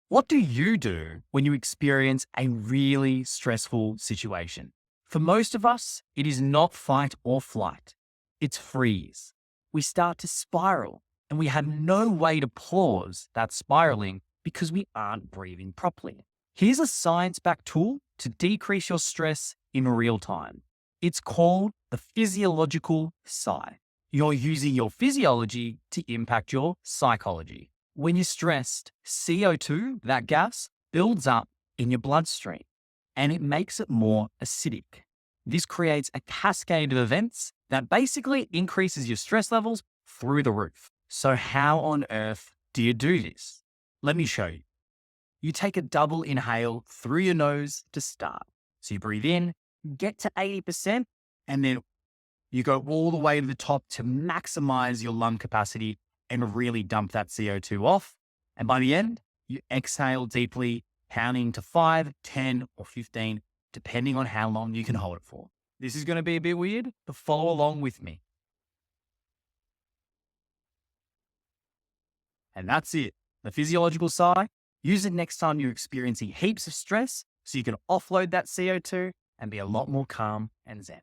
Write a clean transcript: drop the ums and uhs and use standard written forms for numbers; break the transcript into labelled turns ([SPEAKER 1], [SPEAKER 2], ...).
[SPEAKER 1] What do you do when you experience a really stressful situation? For most of us, it is not fight or flight, it's freeze. We start to spiral and we have no way to pause that spiraling because we aren't breathing properly. Here's a science backed tool to decrease your stress in real time. It's called the physiological sigh. You're using your physiology to impact your psychology. When you're stressed, CO2, that gas, builds up in your bloodstream and it makes it more acidic. This creates a cascade of events that basically increases your stress levels through the roof. So, how on earth do you do this? Let me show you. You take a double inhale through your nose to start. So, you breathe in, get to 80%, and then you go all the way to the top to maximize your lung capacity and really dump that CO2 off. And by the end, you exhale deeply, counting to 5, 10, or 15, depending on how long you can hold it for. This is going to be a bit weird, but follow along with me. And that's it. The physiological sigh, use it next time you're experiencing heaps of stress so you can offload that CO2 and be a lot more calm and zen.